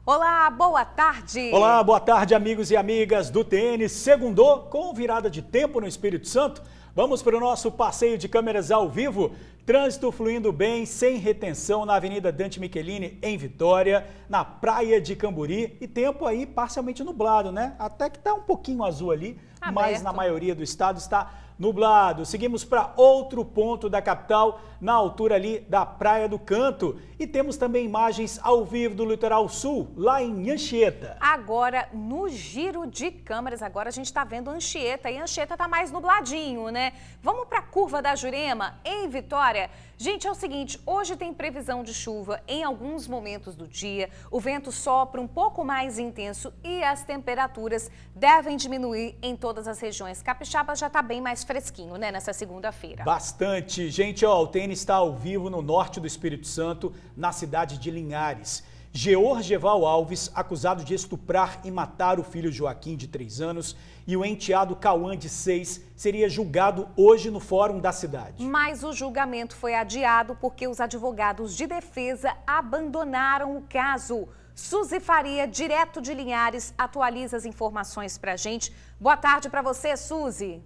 Olá, boa tarde! Olá, boa tarde, amigos e amigas do TN. Segundou com virada de tempo no Espírito Santo. Vamos para o nosso passeio de câmeras ao vivo. Trânsito fluindo bem, sem retenção na Avenida Dante Michelini, em Vitória, na Praia de Camburi. E tempo aí parcialmente nublado, né? Até que está um pouquinho azul ali, mas na maioria do estado está nublado. Seguimos para outro ponto da capital, na altura ali da Praia do Canto. E temos também imagens ao vivo do Litoral Sul, lá em Anchieta. Agora, no giro de câmeras, agora a gente está vendo Anchieta. E Anchieta está mais nubladinho, né? Vamos para a Curva da Jurema, em Vitória. Gente, é o seguinte, hoje tem previsão de chuva em alguns momentos do dia. O vento sopra um pouco mais intenso e as temperaturas devem diminuir em todas as regiões. Capixaba já está bem mais fresquinho, né, nessa segunda-feira. Bastante. Gente, ó, o TN está ao vivo no norte do Espírito Santo, na cidade de Linhares. Georgeval Alves, acusado de estuprar e matar o filho Joaquim, de 3 anos, e o enteado Cauã, de 6, seria julgado hoje no fórum da cidade. Mas o julgamento foi adiado porque os advogados de defesa abandonaram o caso. Suzy Faria, direto de Linhares, atualiza as informações pra gente. Boa tarde para você, Suzy.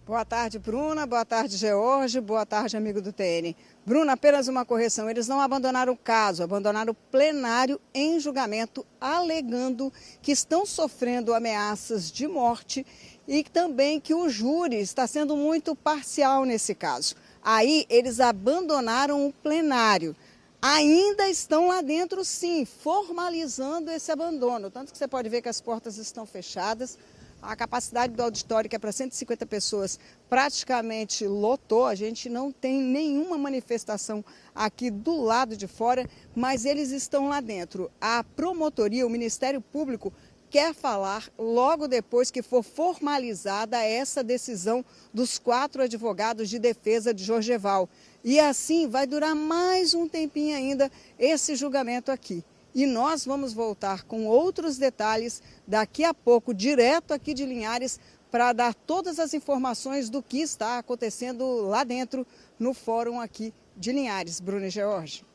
Boa tarde, Bruna. Boa tarde, George. Boa tarde, amigo do TN. Bruna, apenas uma correção. Eles não abandonaram o caso, abandonaram o plenário em julgamento, alegando que estão sofrendo ameaças de morte e também que o júri está sendo muito parcial nesse caso. Aí, eles abandonaram o plenário. Ainda estão lá dentro, sim, formalizando esse abandono. Tanto que você pode ver que as portas estão fechadas. A capacidade do auditório, que é para 150 pessoas, praticamente lotou. A gente não tem nenhuma manifestação aqui do lado de fora, mas eles estão lá dentro. A promotoria, o Ministério Público, quer falar logo depois que for formalizada essa decisão dos 4 advogados de defesa de Georgeval. E assim vai durar mais um tempinho ainda esse julgamento aqui. E nós vamos voltar com outros detalhes daqui a pouco, direto aqui de Linhares, para dar todas as informações do que está acontecendo lá dentro, no fórum aqui de Linhares. Bruna e George.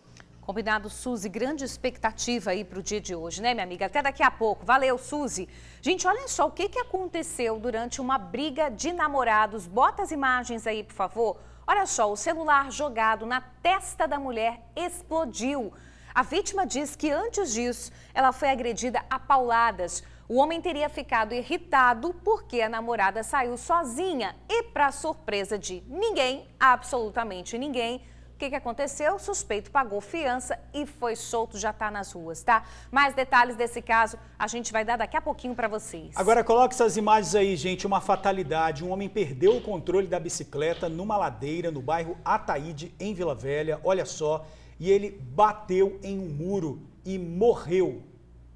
Combinado, Suzy. Grande expectativa aí para o dia de hoje, né, minha amiga? Até daqui a pouco. Valeu, Suzy. Gente, olha só o que aconteceu durante uma briga de namorados. Bota as imagens aí, por favor. Olha só, o celular jogado na testa da mulher explodiu. A vítima diz que antes disso, ela foi agredida a pauladas. O homem teria ficado irritado porque a namorada saiu sozinha. E, para surpresa de ninguém, absolutamente ninguém, o que aconteceu? O suspeito pagou fiança e foi solto, já está nas ruas, tá? Mais detalhes desse caso a gente vai dar daqui a pouquinho para vocês. Agora coloque essas imagens aí, gente. Uma fatalidade. Um homem perdeu o controle da bicicleta numa ladeira no bairro Ataíde, em Vila Velha. Olha só. E ele bateu em um muro e morreu.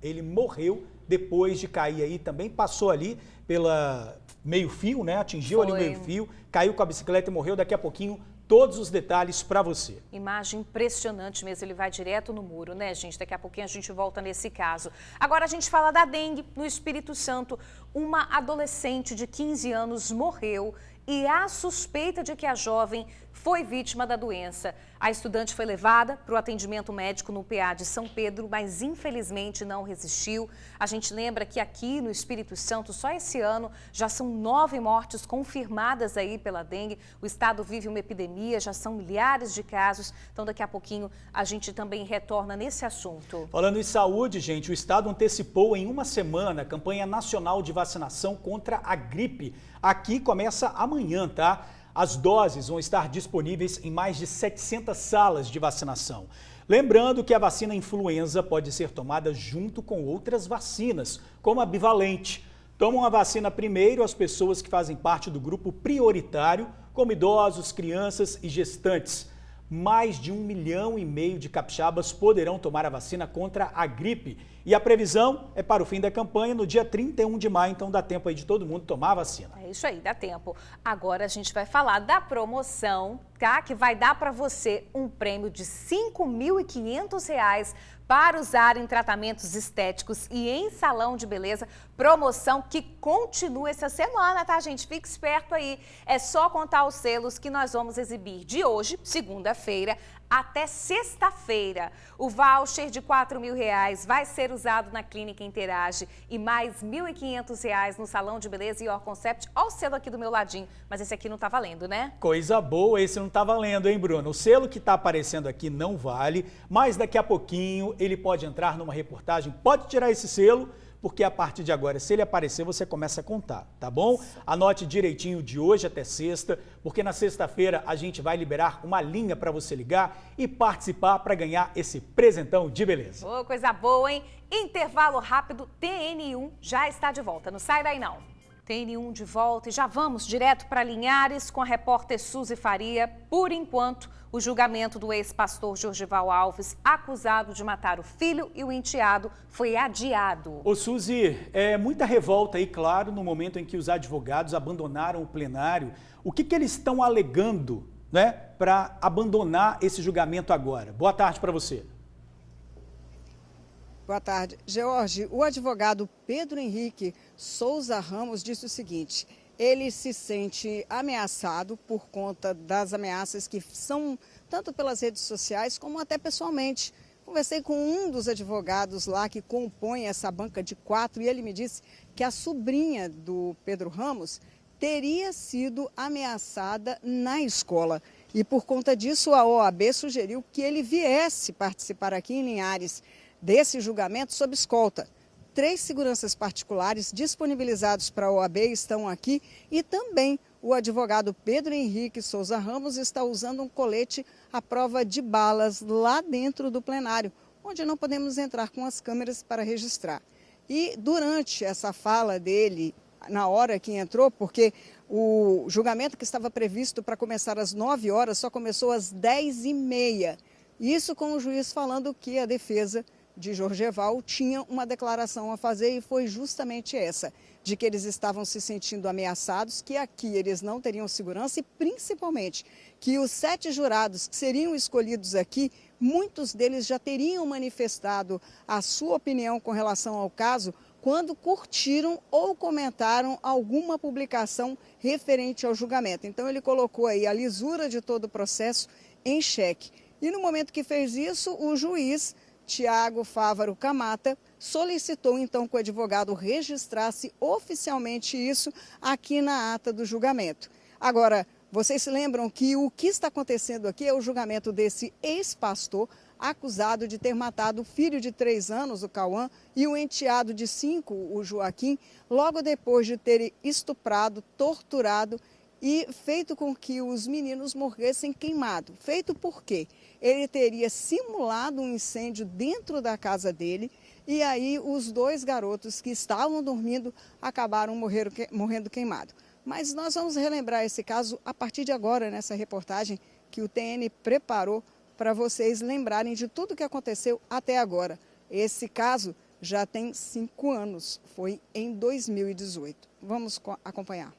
Ele morreu depois de cair aí, também passou ali pela meio-fio, né? Atingiu ali o meio-fio, caiu com a bicicleta e morreu. Daqui a pouquinho, todos os detalhes para você. Imagem impressionante mesmo, ele vai direto no muro, né, gente? Daqui a pouquinho a gente volta nesse caso. Agora a gente fala da dengue no Espírito Santo. Uma adolescente de 15 anos morreu e há suspeita de que a jovem foi vítima da doença. A estudante foi levada para o atendimento médico no PA de São Pedro, mas infelizmente não resistiu. A gente lembra que aqui no Espírito Santo, só esse ano, já são 9 mortes confirmadas aí pela dengue. O estado vive uma epidemia, já são milhares de casos. Então daqui a pouquinho a gente também retorna nesse assunto. Falando em saúde, gente, o estado antecipou em uma semana a campanha nacional de vacinação contra a gripe. Aqui começa amanhã, tá? As doses vão estar disponíveis em mais de 700 salas de vacinação. Lembrando que a vacina influenza pode ser tomada junto com outras vacinas, como a bivalente. Tomam a vacina primeiro as pessoas que fazem parte do grupo prioritário, como idosos, crianças e gestantes. Mais de 1,5 milhão de capixabas poderão tomar a vacina contra a gripe. E a previsão é para o fim da campanha no dia 31 de maio, então dá tempo aí de todo mundo tomar a vacina. É isso aí, dá tempo. Agora a gente vai falar da promoção, tá? Que vai dar para você um prêmio de R$ 5.500 para usar em tratamentos estéticos e em salão de beleza. Promoção que continua essa semana, tá, gente? Fique esperto aí. É só contar os selos que nós vamos exibir de hoje, segunda-feira, até sexta-feira. O voucher de R$4.000 vai ser usado na Clínica Interage e mais R$1.500 no Salão de Beleza e Your Concept. Olha o selo aqui do meu ladinho, mas esse aqui não tá valendo, né? Coisa boa, esse não tá valendo, hein, Bruno? O selo que tá aparecendo aqui não vale, mas daqui a pouquinho ele pode entrar numa reportagem, pode tirar esse selo, porque a partir de agora, se ele aparecer, você começa a contar, tá bom? Anote direitinho de hoje até sexta, porque na sexta-feira a gente vai liberar uma linha para você ligar e participar para ganhar esse presentão de beleza. Ô, coisa boa, hein? Intervalo rápido, TN1 já está de volta, não sai daí não. TN1 de volta e já vamos direto para Linhares com a repórter Suzy Faria. Por enquanto, o julgamento do ex-pastor Jorgeval Alves, acusado de matar o filho e o enteado, foi adiado. Ô Suzy, muita revolta aí, claro, no momento em que os advogados abandonaram o plenário. O que eles estão alegando, né, para abandonar esse julgamento agora? Boa tarde para você. Boa tarde. George, o advogado Pedro Henrique Souza Ramos disse o seguinte: ele se sente ameaçado por conta das ameaças que são tanto pelas redes sociais como até pessoalmente. Conversei com um dos advogados lá que compõe essa banca de 4 e ele me disse que a sobrinha do Pedro Ramos teria sido ameaçada na escola. E por conta disso, a OAB sugeriu que ele viesse participar aqui em Linhares desse julgamento sob escolta. 3 seguranças particulares disponibilizados para a OAB estão aqui e também o advogado Pedro Henrique Souza Ramos está usando um colete à prova de balas lá dentro do plenário, onde não podemos entrar com as câmeras para registrar. E durante essa fala dele, na hora que entrou, porque o julgamento que estava previsto para começar às 9 horas só começou às 10h30. Isso com o juiz falando que a defesa de Jorgeval tinha uma declaração a fazer e foi justamente essa, de que eles estavam se sentindo ameaçados, que aqui eles não teriam segurança e principalmente que os 7 jurados que seriam escolhidos aqui, muitos deles já teriam manifestado a sua opinião com relação ao caso quando curtiram ou comentaram alguma publicação referente ao julgamento. Então ele colocou aí a lisura de todo o processo em xeque. E no momento que fez isso, o juiz Tiago Fávaro Camata solicitou então que o advogado registrasse oficialmente isso aqui na ata do julgamento. Agora, vocês se lembram que o que está acontecendo aqui é o julgamento desse ex-pastor acusado de ter matado o filho de 3 anos, o Cauã, e o enteado de 5, o Joaquim, logo depois de ter estuprado, torturado e feito com que os meninos morressem queimados. Feito por quê? Ele teria simulado um incêndio dentro da casa dele e aí os 2 garotos que estavam dormindo acabaram morrendo queimados. Mas nós vamos relembrar esse caso a partir de agora, nessa reportagem que o TN preparou para vocês lembrarem de tudo que aconteceu até agora. Esse caso já tem 5 anos, foi em 2018. Vamos acompanhar.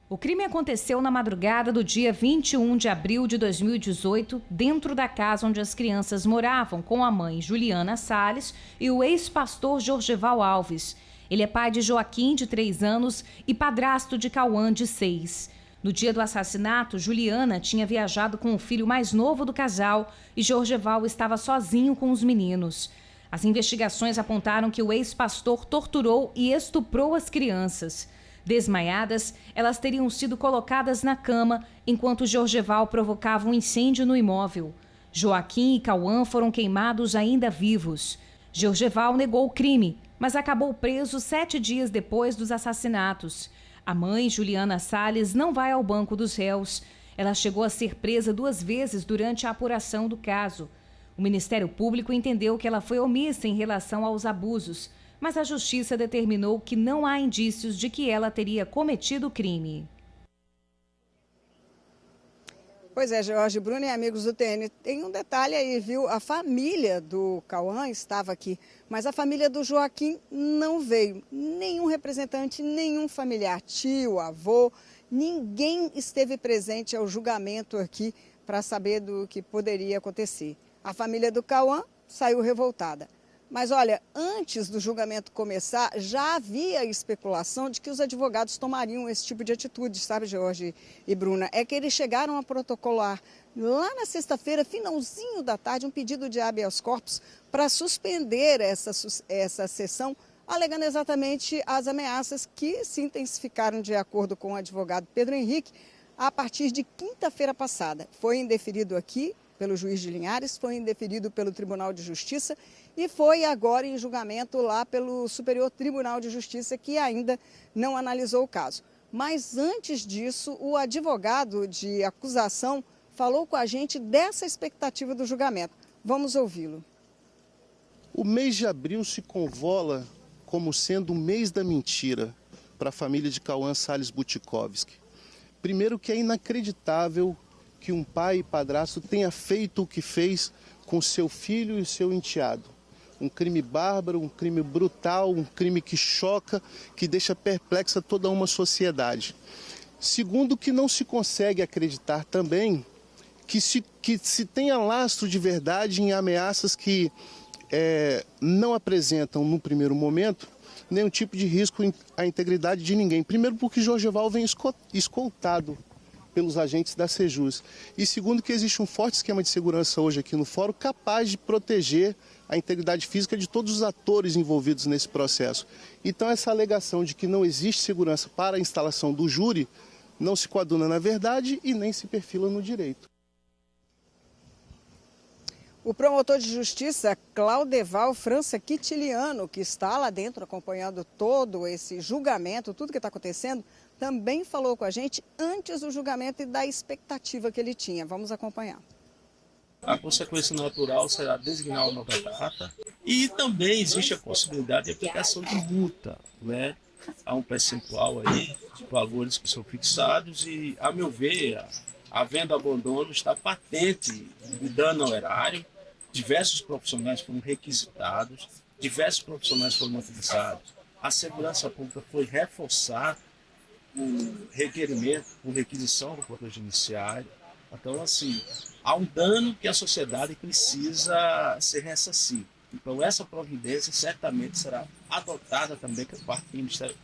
O crime aconteceu na madrugada do dia 21 de abril de 2018, dentro da casa onde as crianças moravam com a mãe Juliana Salles e o ex-pastor Jorgeval Alves. Ele é pai de Joaquim, de 3 anos, e padrasto de Cauã, de 6. No dia do assassinato, Juliana tinha viajado com o filho mais novo do casal e Jorgeval estava sozinho com os meninos. As investigações apontaram que o ex-pastor torturou e estuprou as crianças. Desmaiadas, elas teriam sido colocadas na cama enquanto Jorgeval provocava um incêndio no imóvel. Joaquim e Cauã foram queimados ainda vivos. Jorgeval negou o crime, mas acabou preso 7 dias depois dos assassinatos. A mãe, Juliana Salles, não vai ao banco dos réus. Ela chegou a ser presa 2 vezes durante a apuração do caso. O Ministério Público entendeu que ela foi omissa em relação aos abusos, mas a Justiça determinou que não há indícios de que ela teria cometido o crime. Pois é, George, Bruno e amigos do TN, tem um detalhe aí, viu? A família do Cauã estava aqui, mas a família do Joaquim não veio. Nenhum representante, nenhum familiar, tio, avô, ninguém esteve presente ao julgamento aqui para saber do que poderia acontecer. A família do Cauã saiu revoltada. Mas olha, antes do julgamento começar, já havia especulação de que os advogados tomariam esse tipo de atitude, sabe, George e Bruna? É que eles chegaram a protocolar lá na sexta-feira, finalzinho da tarde, um pedido de habeas corpus para suspender essa sessão, alegando exatamente as ameaças que se intensificaram, de acordo com o advogado Pedro Henrique, a partir de quinta-feira passada. Foi indeferido aqui pelo juiz de Linhares, foi indeferido pelo Tribunal de Justiça e foi agora em julgamento lá pelo Superior Tribunal de Justiça, que ainda não analisou o caso. Mas antes disso, o advogado de acusação falou com a gente dessa expectativa do julgamento. Vamos ouvi-lo. O mês de abril se convola como sendo o mês da mentira para a família de Cauã Salles Butikovski. Primeiro, que é inacreditável que um pai e padrasto tenha feito o que fez com seu filho e seu enteado. Um crime bárbaro, um crime brutal, um crime que choca, que deixa perplexa toda uma sociedade. Segundo, que não se consegue acreditar também que se tenha lastro de verdade em ameaças que não apresentam, no primeiro momento, nenhum tipo de risco à integridade de ninguém. Primeiro, porque Jorgeval vem escoltado pelos agentes da Sejus. E segundo, que existe um forte esquema de segurança hoje aqui no fórum capaz de proteger a integridade física de todos os atores envolvidos nesse processo. Então, essa alegação de que não existe segurança para a instalação do júri não se coaduna na verdade e nem se perfila no direito. O promotor de justiça, Claudeval França Quitiliano, que está lá dentro acompanhando todo esse julgamento, tudo que está acontecendo, também falou com a gente antes do julgamento e da expectativa que ele tinha. Vamos acompanhar. A consequência natural será designar uma nova data e também existe a possibilidade de aplicação de multa, né? Há um percentual aí de valores que são fixados e, a meu ver, havendo abandono, está patente de dano ao erário. Diversos profissionais foram requisitados, diversos profissionais foram utilizados. A segurança pública foi reforçar o requerimento, por requisição do Poder Judiciário. Então, assim, há um dano que a sociedade precisa ser ressarcido. Então, essa providência certamente será adotada também por parte do Ministério.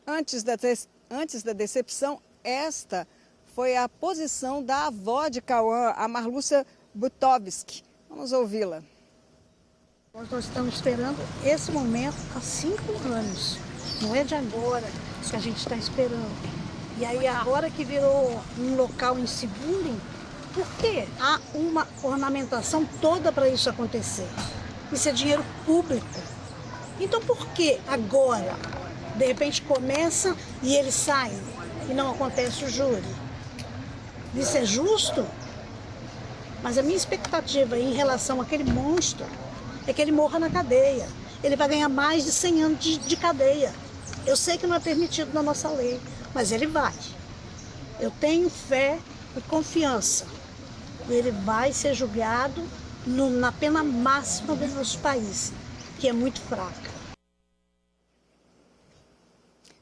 Antes da decepção, esta foi a posição da avó de Cauã, a Marlúcia Butovski. Vamos ouvi-la. Nós estamos esperando esse momento há 5 anos. Não é de agora que a gente está esperando. E aí agora que virou um local inseguro, por quê? Há uma ornamentação toda para isso acontecer. Isso é dinheiro público. Então por que agora, de repente começa e eles saem e não acontece o júri? Isso é justo? Mas a minha expectativa em relação àquele monstro é que ele morra na cadeia. Ele vai ganhar mais de 100 anos de cadeia. Eu sei que não é permitido na nossa lei, mas ele vai. Eu tenho fé e confiança. Ele vai ser julgado na pena máxima do nosso país, que é muito fraca.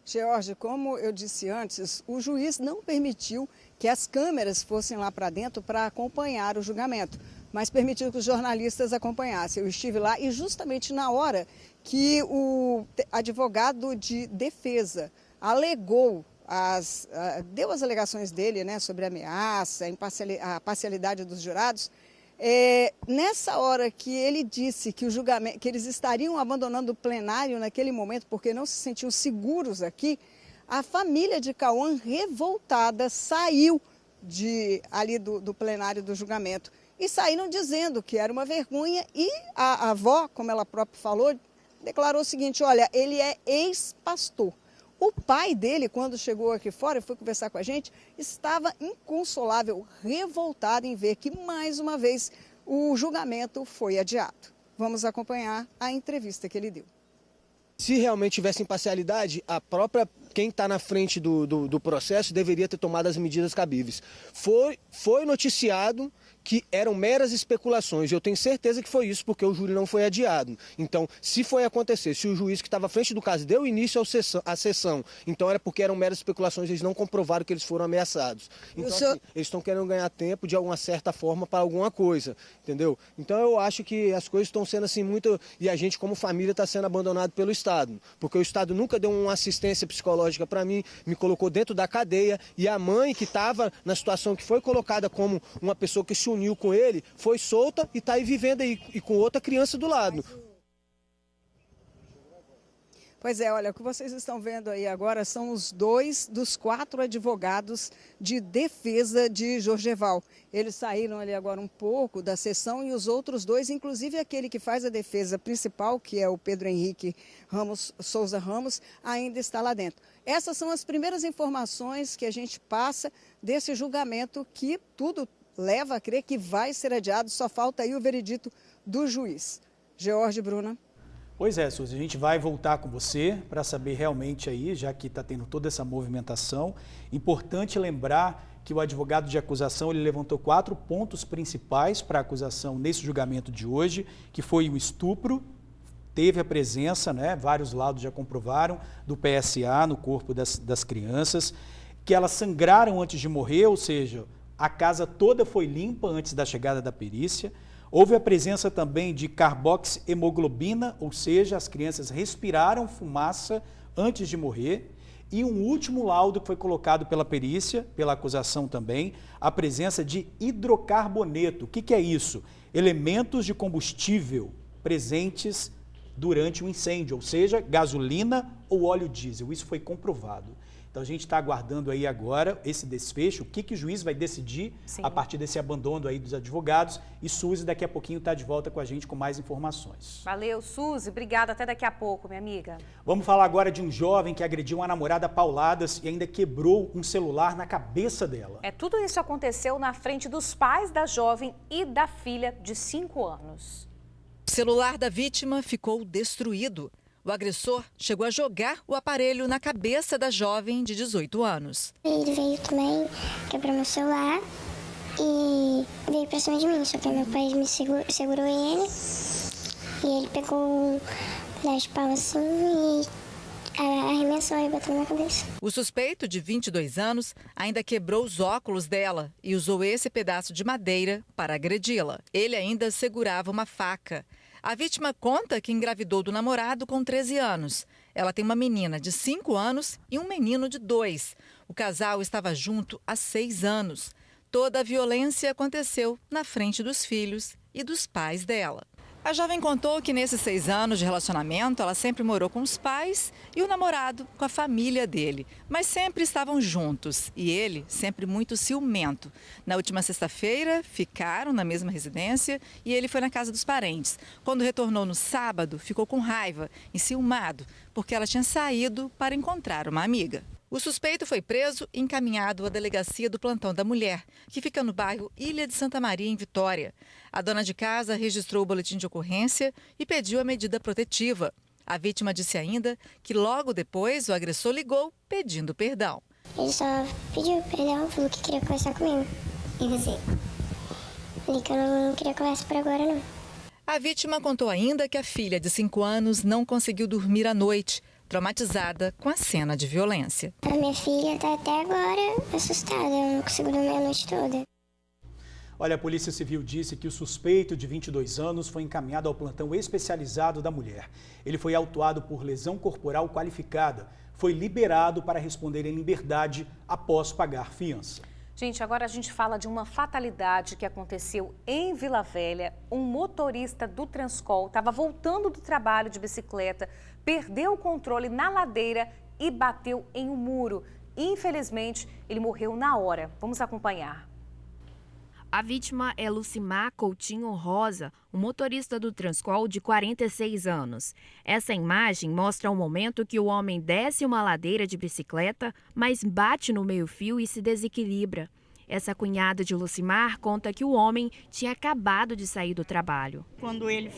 George, como eu disse antes, o juiz não permitiu que as câmeras fossem lá para dentro para acompanhar o julgamento, mas permitiu que os jornalistas acompanhassem. Eu estive lá e justamente na hora que o advogado de defesa deu as alegações dele, né, sobre a ameaça, a parcialidade dos jurados, nessa hora que ele disse que eles estariam abandonando o plenário naquele momento porque não se sentiam seguros aqui, a família de Cauã, revoltada, saiu ali do plenário do julgamento e saíram dizendo que era uma vergonha e a avó, como ela própria falou, declarou o seguinte: olha, ele é ex-pastor. O pai dele, quando chegou aqui fora e foi conversar com a gente, estava inconsolável, revoltado em ver que, mais uma vez, o julgamento foi adiado. Vamos acompanhar a entrevista que ele deu. Se realmente tivesse imparcialidade, quem está na frente do processo deveria ter tomado as medidas cabíveis. Foi noticiado que eram meras especulações. Eu tenho certeza que foi isso, porque o júri não foi adiado. Então, se foi acontecer, se o juiz que estava à frente do caso deu início à sessão, então era porque eram meras especulações, eles não comprovaram que eles foram ameaçados. Então, assim, eles estão querendo ganhar tempo de alguma certa forma para alguma coisa, entendeu? Então, eu acho que as coisas estão sendo assim muito... E a gente, como família, está sendo abandonado pelo Estado, porque o Estado nunca deu uma assistência psicológica para mim, me colocou dentro da cadeia, e a mãe que estava na situação que foi colocada como uma pessoa que se uniu com ele, foi solta e está aí vivendo aí, e com outra criança do lado. Pois é, olha, o que vocês estão vendo aí agora são os 2 dos 4 advogados de defesa de Jorgeval. Eles saíram ali agora um pouco da sessão e os outros 2, inclusive aquele que faz a defesa principal, que é o Pedro Henrique Souza Ramos, ainda está lá dentro. Essas são as primeiras informações que a gente passa desse julgamento que tudo leva a crer que vai ser adiado, só falta aí o veredito do juiz. George, Bruna. Pois é, Suzy, a gente vai voltar com você para saber realmente aí, já que está tendo toda essa movimentação. Importante lembrar que o advogado de acusação ele levantou 4 pontos principais para a acusação nesse julgamento de hoje, que foi o estupro, teve a presença, vários laudos já comprovaram, do PSA no corpo das crianças, que elas sangraram antes de morrer, ou seja, a casa toda foi limpa antes da chegada da perícia. Houve a presença também de carboxihemoglobina, ou seja, as crianças respiraram fumaça antes de morrer. E um último laudo que foi colocado pela perícia, pela acusação também, a presença de hidrocarboneto. O que é isso? Elementos de combustível presentes durante o incêndio, ou seja, gasolina ou óleo diesel. Isso foi comprovado. Então a gente está aguardando aí agora esse desfecho, o que o juiz vai decidir a partir desse abandono aí dos advogados. E Suzy daqui a pouquinho está de volta com a gente com mais informações. Valeu, Suzy. Obrigada. Até daqui a pouco, minha amiga. Vamos falar agora de um jovem que agrediu uma namorada a pauladas e ainda quebrou um celular na cabeça dela. Tudo isso aconteceu na frente dos pais da jovem e da filha de 5 anos. O celular da vítima ficou destruído. O agressor chegou a jogar o aparelho na cabeça da jovem de 18 anos. Ele veio também, quebrou meu celular e veio pra cima de mim. Só que meu pai me segurou ele e ele pegou um pedaço de pau assim e arremessou e bateu na minha cabeça. O suspeito, de 22 anos, ainda quebrou os óculos dela e usou esse pedaço de madeira para agredi-la. Ele ainda segurava uma faca. A vítima conta que engravidou do namorado com 13 anos. Ela tem uma menina de 5 anos e um menino de 2. O casal estava junto há 6 anos. Toda a violência aconteceu na frente dos filhos e dos pais dela. A jovem contou que nesses 6 anos de relacionamento, ela sempre morou com os pais e o namorado com a família dele. Mas sempre estavam juntos e ele sempre muito ciumento. Na última sexta-feira, ficaram na mesma residência e ele foi na casa dos parentes. Quando retornou no sábado, ficou com raiva, enciumado, porque ela tinha saído para encontrar uma amiga. O suspeito foi preso e encaminhado à delegacia do Plantão da Mulher, que fica no bairro Ilha de Santa Maria, em Vitória. A dona de casa registrou o boletim de ocorrência e pediu a medida protetiva. A vítima disse ainda que logo depois o agressor ligou pedindo perdão. Ele só pediu perdão, falou que queria conversar comigo. E você? Falei que eu não queria conversa por agora, não. A vítima contou ainda que a filha de 5 anos não conseguiu dormir à noite, traumatizada com a cena de violência. A minha filha está até agora assustada, eu não consigo dormir a noite toda. Olha, a Polícia Civil disse que o suspeito de 22 anos foi encaminhado ao plantão especializado da mulher. Ele foi autuado por lesão corporal qualificada. Foi liberado para responder em liberdade após pagar fiança. Gente, agora a gente fala de uma fatalidade que aconteceu em Vila Velha. Um motorista do Transcol estava voltando do trabalho de bicicleta, perdeu o controle na ladeira e bateu em um muro. Infelizmente, ele morreu na hora. Vamos acompanhar. A vítima é Lucimar Coutinho Rosa, um motorista do Transcol de 46 anos. Essa imagem mostra o momento que o homem desce uma ladeira de bicicleta, mas bate no meio-fio e se desequilibra. Essa cunhada de Lucimar conta que o homem tinha acabado de sair do trabalho. Quando ele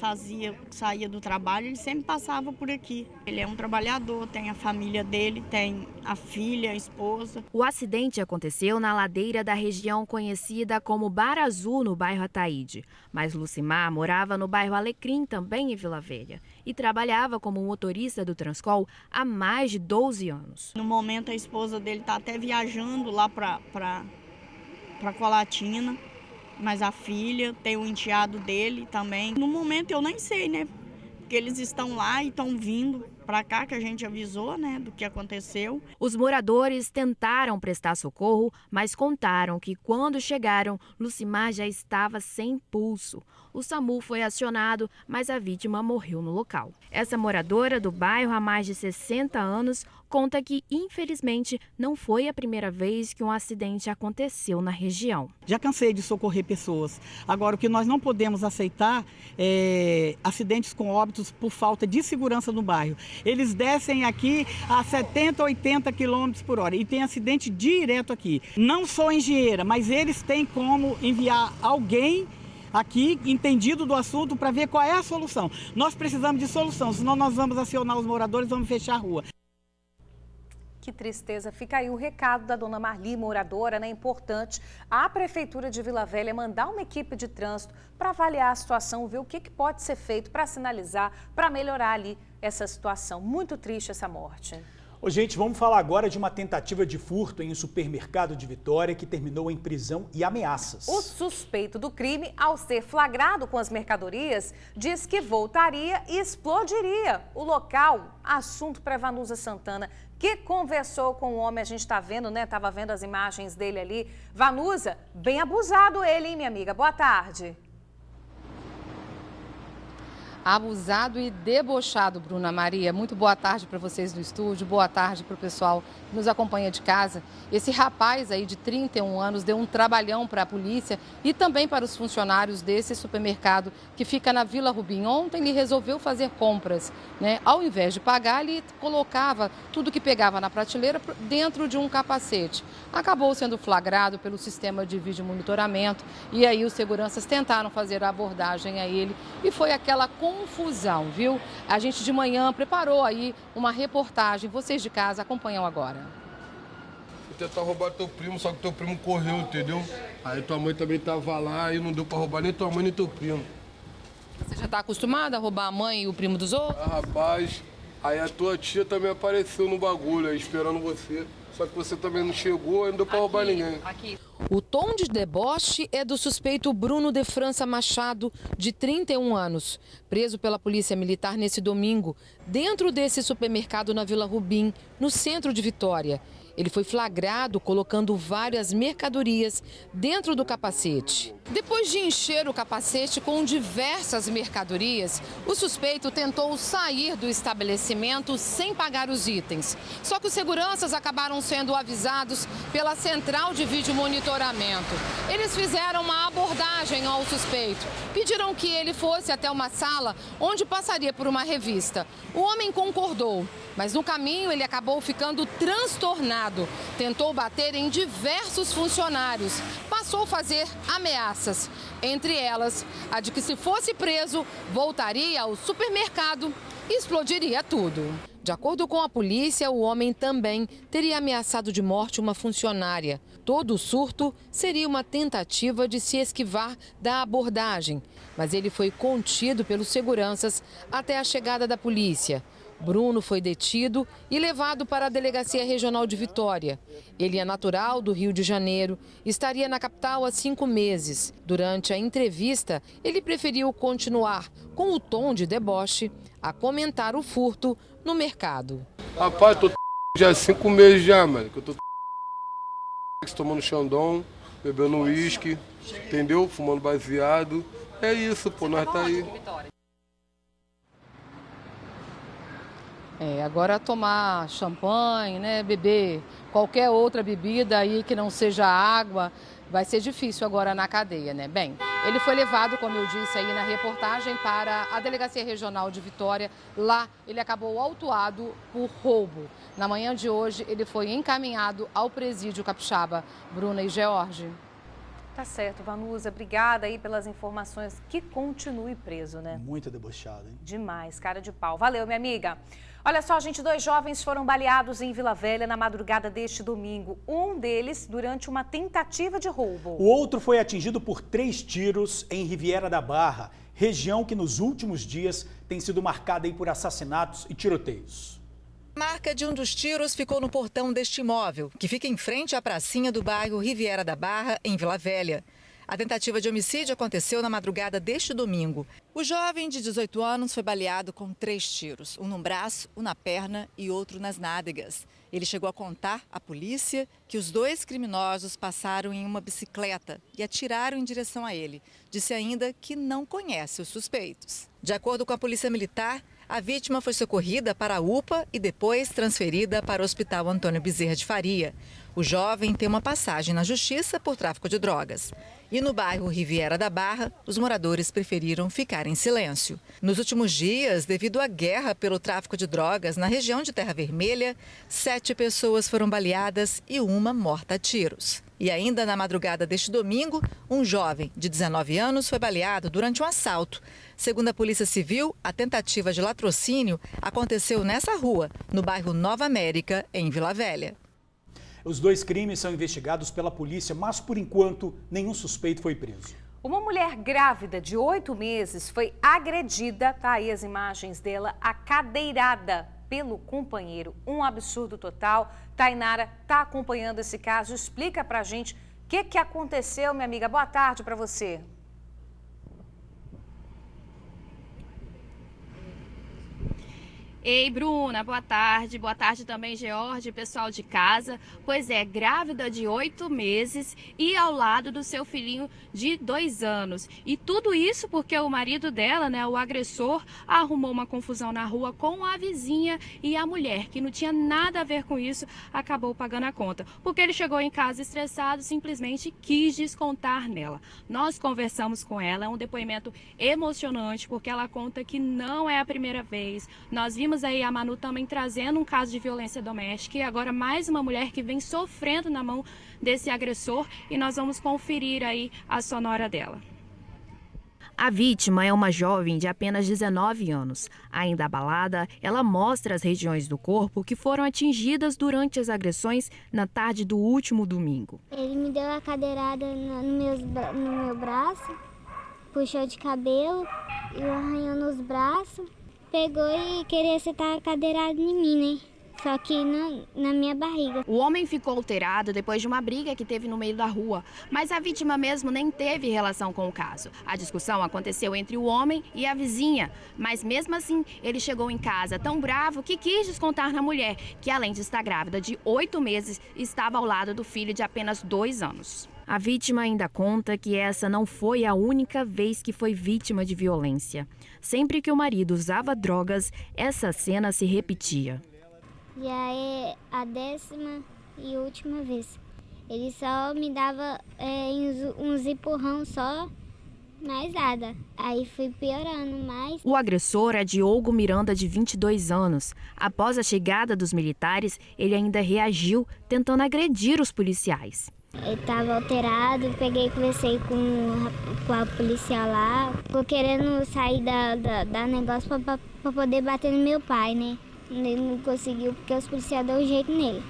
saía do trabalho, ele sempre passava por aqui. Ele é um trabalhador, tem a família dele, tem a filha, a esposa. O acidente aconteceu na ladeira da região conhecida como Bar Azul, no bairro Ataíde. Mas Lucimar morava no bairro Alecrim, também em Vila Velha, e trabalhava como motorista do Transcol há mais de 12 anos. No momento, a esposa dele está até viajando lá para Colatina, mas a filha tem o enteado dele também. No momento, eu nem sei, né? Porque eles estão lá e estão vindo para cá, que a gente avisou, né, do que aconteceu. Os moradores tentaram prestar socorro, mas contaram que quando chegaram, Lucimar já estava sem pulso. O SAMU foi acionado, mas a vítima morreu no local. Essa moradora do bairro há mais de 60 anos conta que, infelizmente, não foi a primeira vez que um acidente aconteceu na região. Já cansei de socorrer pessoas. Agora, o que nós não podemos aceitar é acidentes com óbitos por falta de segurança no bairro. Eles descem aqui a 70, 80 km por hora e tem acidente direto aqui. Não sou engenheira, mas eles têm como enviar alguém aqui, entendido do assunto, para ver qual é a solução. Nós precisamos de solução, senão nós vamos acionar os moradores, vamos fechar a rua. Que tristeza. Fica aí o recado da dona Marli, moradora, né? Importante a Prefeitura de Vila Velha mandar uma equipe de trânsito para avaliar a situação, ver o que pode ser feito para sinalizar, para melhorar ali essa situação. Muito triste essa morte. Ô, gente, vamos falar agora de uma tentativa de furto em um supermercado de Vitória que terminou em prisão e ameaças. O suspeito do crime, ao ser flagrado com as mercadorias, diz que voltaria e explodiria o local. Assunto para Vanusa Santana, que conversou com o homem, a gente está vendo, né? Estava vendo as imagens dele ali. Vanusa, bem abusado ele, hein, minha amiga? Boa tarde. Abusado e debochado, Bruna Maria. Muito boa tarde para vocês do estúdio, boa tarde para o pessoal que nos acompanha de casa. Esse rapaz aí de 31 anos deu um trabalhão para a polícia e também para os funcionários desse supermercado que fica na Vila Rubim. Ontem ele resolveu fazer compras, né? Ao invés de pagar, ele colocava tudo que pegava na prateleira dentro de um capacete. Acabou sendo flagrado pelo sistema de vídeo monitoramento e aí os seguranças tentaram fazer a abordagem a ele e foi aquela confusão, viu? A gente de manhã preparou aí uma reportagem. Vocês de casa acompanham agora. Vou tentar roubar teu primo, só que teu primo correu, entendeu? Aí tua mãe também tava lá e não deu pra roubar nem tua mãe nem teu primo. Você já tá acostumado a roubar a mãe e o primo dos outros? Ah, rapaz, aí a tua tia também apareceu no bagulho aí, esperando você. Só que você também não chegou e não deu pra roubar ninguém. O tom de deboche é do suspeito Bruno de França Machado, de 31 anos, preso pela Polícia Militar nesse domingo, dentro desse supermercado na Vila Rubim, no centro de Vitória. Ele foi flagrado colocando várias mercadorias dentro do capacete. Depois de encher o capacete com diversas mercadorias, o suspeito tentou sair do estabelecimento sem pagar os itens. Só que os seguranças acabaram sendo avisados pela central de vídeo monitoramento. Eles fizeram uma abordagem ao suspeito. Pediram que ele fosse até uma sala onde passaria por uma revista. O homem concordou, mas no caminho ele acabou ficando transtornado. Tentou bater em diversos funcionários. Passou a fazer ameaças. Entre elas, a de que se fosse preso, voltaria ao supermercado e explodiria tudo. De acordo com a polícia, o homem também teria ameaçado de morte uma funcionária. Todo o surto seria uma tentativa de se esquivar da abordagem, mas ele foi contido pelos seguranças até a chegada da polícia. Bruno foi detido e levado para a Delegacia Regional de Vitória. Ele é natural do Rio de Janeiro, estaria na capital há 5 meses. Durante a entrevista, ele preferiu continuar com o tom de deboche a comentar o furto no mercado. Rapaz, tô já há 5 meses já, mano, que eu tô tomando Xandão, bebendo uísque, entendeu? Fumando baseado. É isso, pô, nós tá aí. Agora tomar champanhe, né, beber qualquer outra bebida aí que não seja água, vai ser difícil agora na cadeia, né? Bem, Ele foi levado, como eu disse aí na reportagem, para a Delegacia Regional de Vitória. Lá ele acabou autuado por roubo. Na manhã de hoje ele foi encaminhado ao presídio capixaba. Bruna e George. Tá certo, Vanusa, obrigada aí pelas informações. Que continue preso, né? Muito debochado, hein? Demais, cara de pau. Valeu, minha amiga. Olha só, gente, 2 jovens foram baleados em Vila Velha na madrugada deste domingo. Um deles durante uma tentativa de roubo. O outro foi atingido por 3 tiros em Riviera da Barra, região que nos últimos dias tem sido marcada aí por assassinatos e tiroteios. A marca de um dos tiros ficou no portão deste imóvel, que fica em frente à pracinha do bairro Riviera da Barra, em Vila Velha. A tentativa de homicídio aconteceu na madrugada deste domingo. O jovem de 18 anos foi baleado com 3 tiros, um no braço, um na perna e outro nas nádegas. Ele chegou a contar à polícia que os 2 criminosos passaram em uma bicicleta e atiraram em direção a ele. Disse ainda que não conhece os suspeitos. De acordo com a Polícia Militar, a vítima foi socorrida para a UPA e depois transferida para o Hospital Antônio Bezerra de Faria. O jovem tem uma passagem na justiça por tráfico de drogas. E no bairro Riviera da Barra, os moradores preferiram ficar em silêncio. Nos últimos dias, devido à guerra pelo tráfico de drogas na região de Terra Vermelha, 7 pessoas foram baleadas e uma morta a tiros. E ainda na madrugada deste domingo, um jovem de 19 anos foi baleado durante um assalto. Segundo a Polícia Civil, a tentativa de latrocínio aconteceu nessa rua, no bairro Nova América, em Vila Velha. Os 2 crimes são investigados pela polícia, mas por enquanto nenhum suspeito foi preso. Uma mulher grávida de 8 meses foi agredida, tá aí as imagens dela, acadeirada pelo companheiro. Um absurdo total. Tainara tá acompanhando esse caso. Explica pra gente o que aconteceu, minha amiga. Boa tarde pra você. Ei, Bruna, boa tarde. Boa tarde também, George, pessoal de casa. Pois é, grávida de 8 meses e ao lado do seu filhinho de 2 anos. E tudo isso porque o marido dela, né, o agressor, arrumou uma confusão na rua com a vizinha e a mulher, que não tinha nada a ver com isso, acabou pagando a conta. Porque ele chegou em casa estressado, simplesmente quis descontar nela. Nós conversamos com ela, é um depoimento emocionante, porque ela conta que não é a primeira vez. Nós vimos aí a Manu também trazendo um caso de violência doméstica e agora mais uma mulher que vem sofrendo na mão desse agressor e nós vamos conferir aí a sonora dela. A vítima é uma jovem de apenas 19 anos. Ainda abalada, ela mostra as regiões do corpo que foram atingidas durante as agressões na tarde do último domingo. Ele me deu a cadeirada no meu braço, puxou de cabelo e arranhou nos braços. Pegou e queria sentar a cadeirada em mim, né? Só que na minha barriga. O homem ficou alterado depois de uma briga que teve no meio da rua, mas a vítima mesmo nem teve relação com o caso. A discussão aconteceu entre o homem e a vizinha, mas mesmo assim ele chegou em casa tão bravo que quis descontar na mulher, que além de estar grávida de 8 meses, estava ao lado do filho de apenas 2 anos. A vítima ainda conta que essa não foi a única vez que foi vítima de violência. Sempre que o marido usava drogas, essa cena se repetia. Já é a 10ª e última vez. Ele só me dava uns empurrão só, mais nada. Aí fui piorando mais. O agressor é Diogo Miranda, de 22 anos. Após a chegada dos militares, ele ainda reagiu, tentando agredir os policiais. Ele estava alterado, peguei e conversei com a policial lá. Ficou querendo sair da negócio para poder bater no meu pai, né? Ele não conseguiu porque os policiais deu um jeito nele.